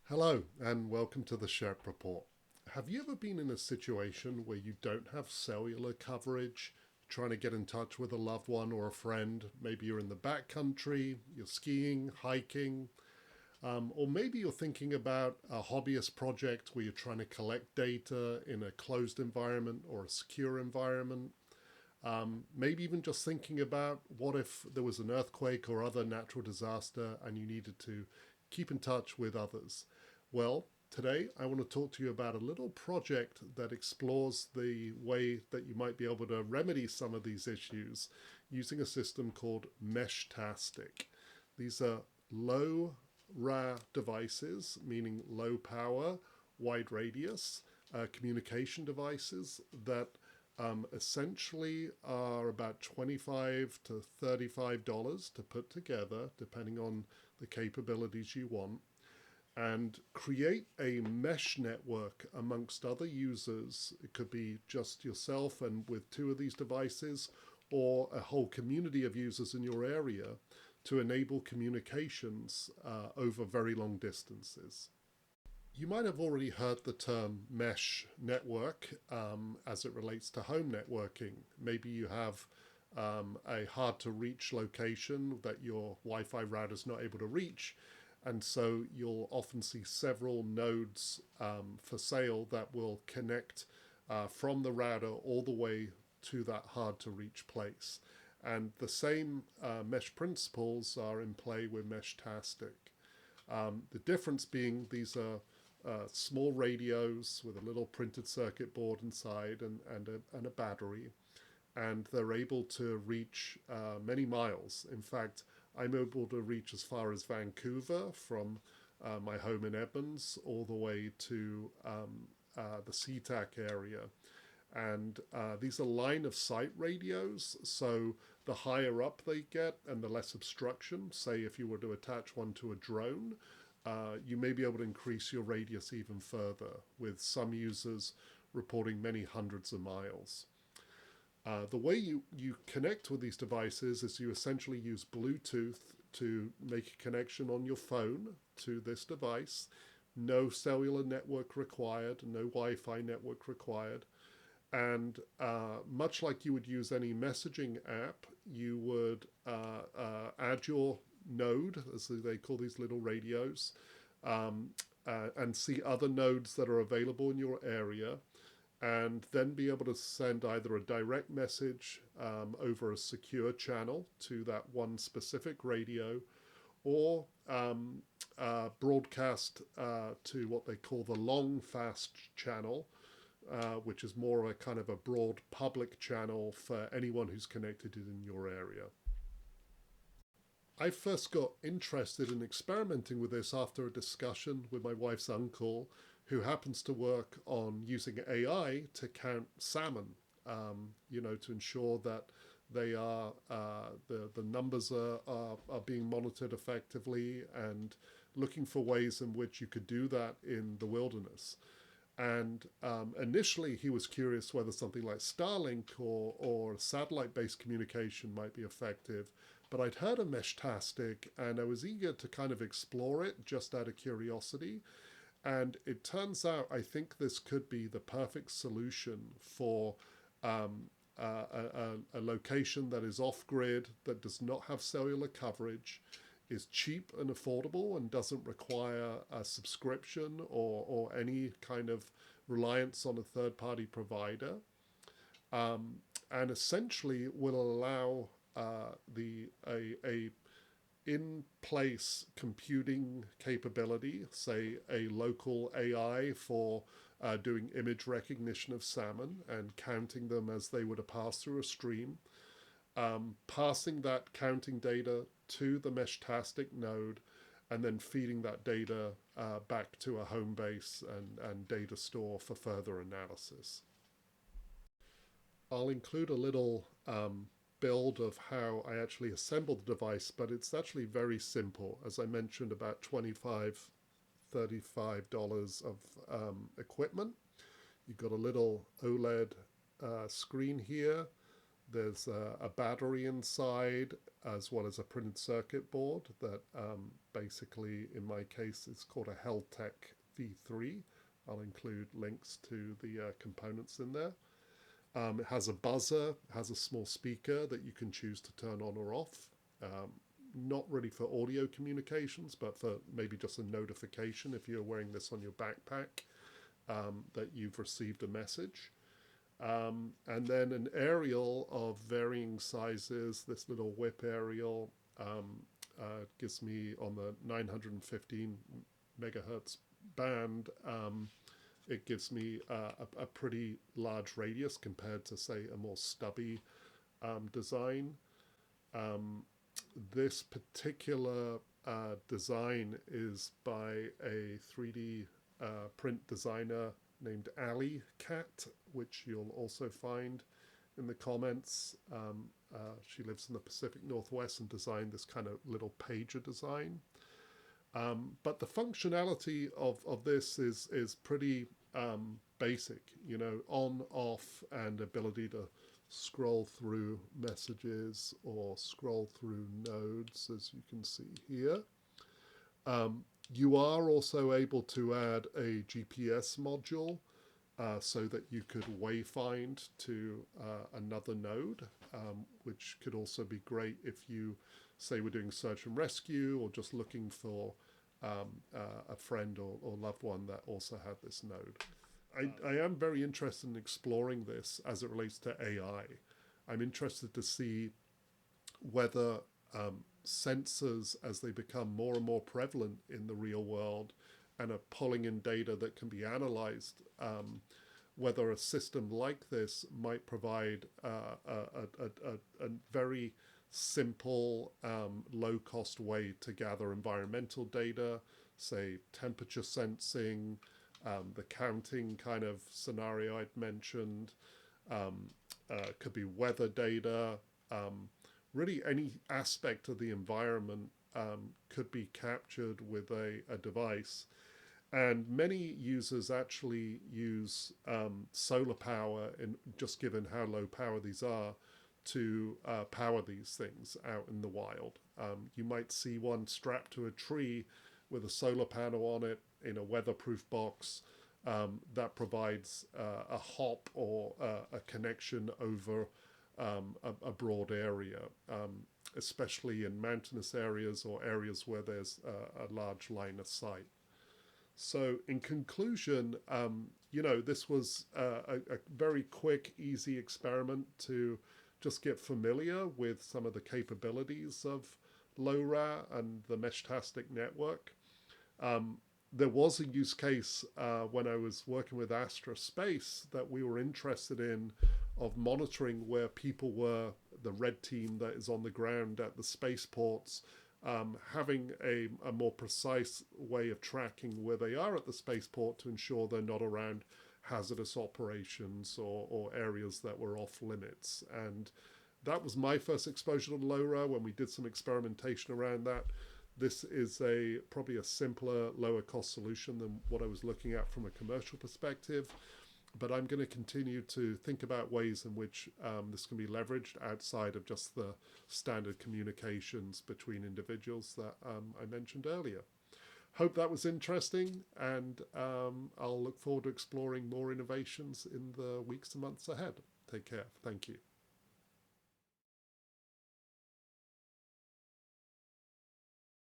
Hello and welcome to the Shepreport. Have you ever been in a situation where you don't have cellular coverage, trying to get in touch with a loved one or a friend? Maybe you're in the backcountry, you're skiing, hiking, or maybe you're thinking about a hobbyist project where you're trying to collect data in a closed environment or a secure environment. Maybe even just thinking about what if there was an earthquake or other natural disaster and you needed to keep in touch with others. Well, today I want to talk to you about a little project that explores the way that you might be able to remedy some of these issues using a system called Meshtastic. These are low RA devices, meaning low power, wide radius communication devices that essentially are about $25 to $35 to put together, depending on the capabilities you want, and create a mesh network amongst other users. It could be just yourself and with two of these devices, or a whole community of users in your area to enable communications over very long distances. You might have already heard the term mesh network as it relates to home networking. Maybe you have a hard to reach location that your Wi Fi router is not able to reach. And so you'll often see several nodes for sale that will connect from the router all the way to that hard to reach place. And the same mesh principles are in play with Meshtastic. The difference being these are small radios with a little printed circuit board inside and a battery, and they're able to reach many miles. In fact, I'm able to reach as far as Vancouver from my home in Edmonds all the way to the SeaTac area. And these are line of sight radios, so the higher up they get and the less obstruction, say if you were to attach one to a drone, you may be able to increase your radius even further, with some users reporting many hundreds of miles. The way you connect with these devices is you essentially use Bluetooth to make a connection on your phone to this device. No cellular network required, no Wi-Fi network required. And much like you would use any messaging app, you would add your node, as they call these little radios, and see other nodes that are available in your area, and then be able to send either a direct message over a secure channel to that one specific radio, or broadcast to what they call the long fast channel, which is more of a kind of a broad public channel for anyone who's connected in your area. I first got interested in experimenting with this after a discussion with my wife's uncle, who happens to work on using AI to count salmon, to ensure that they are the numbers are being monitored effectively, and looking for ways in which you could do that in the wilderness. And initially, he was curious whether something like Starlink or satellite-based communication might be effective. But I'd heard of Meshtastic, and I was eager to kind of explore it just out of curiosity. And it turns out I think this could be the perfect solution for a location that is off-grid, that does not have cellular coverage, is cheap and affordable, and doesn't require a subscription or any kind of reliance on a third-party provider, and essentially will allow a in-place computing capability, say a local AI for doing image recognition of salmon and counting them as they would pass through a stream, passing that counting data to the Meshtastic node, and then feeding that data back to a home base and data store for further analysis. I'll include a little build of how I actually assembled the device, but it's actually very simple. As I mentioned, about $35 of equipment. You've got a little OLED screen here, There's a battery inside, as well as a printed circuit board that basically, in my case, is called a Heltec V3. I'll include links to the components in there. It has a buzzer, has a small speaker that you can choose to turn on or off. Not really for audio communications, but for maybe just a notification if you're wearing this on your backpack that you've received a message. And then an aerial of varying sizes. This little whip aerial gives me on the 915 megahertz band. It gives me a pretty large radius compared to, say, a more stubby design. This particular design is by a 3D print designer named Ali Cat, which you'll also find in the comments. She lives in the Pacific Northwest and designed this kind of little pager design. But the functionality of this is pretty basic, you know, on, off, and ability to scroll through messages or scroll through nodes, as you can see here. You are also able to add a GPS module so that you could wayfind to another node, which could also be great if you, say, were doing search and rescue or just looking for a friend or loved one that also had this node. I am very interested in exploring this as it relates to AI. I'm interested to see whether sensors, as they become more and more prevalent in the real world and are pulling in data that can be analyzed, whether a system like this might provide a very simple, low-cost way to gather environmental data, say temperature sensing, the counting kind of scenario I'd mentioned, could be weather data, really any aspect of the environment could be captured with a device. And many users actually use solar power, just given how low power these are, to power these things out in the wild. You might see one strapped to a tree with a solar panel on it in a weatherproof box that provides a hop or a connection over a broad area, especially in mountainous areas or areas where there's a large line of sight. So in conclusion, you know, this was a very quick, easy experiment to just get familiar with some of the capabilities of LoRa and the Meshtastic network. There was a use case when I was working with Astra Space that we were interested in, of monitoring where people were, the red team that is on the ground at the spaceports, having a more precise way of tracking where they are at the spaceport to ensure they're not around hazardous operations or areas that were off limits. And that was my first exposure to LoRa when we did some experimentation around that. This is probably a simpler, lower cost solution than what I was looking at from a commercial perspective. But I'm going to continue to think about ways in which this can be leveraged outside of just the standard communications between individuals that I mentioned earlier. Hope that was interesting, and I'll look forward to exploring more innovations in the weeks and months ahead. Take care. Thank you.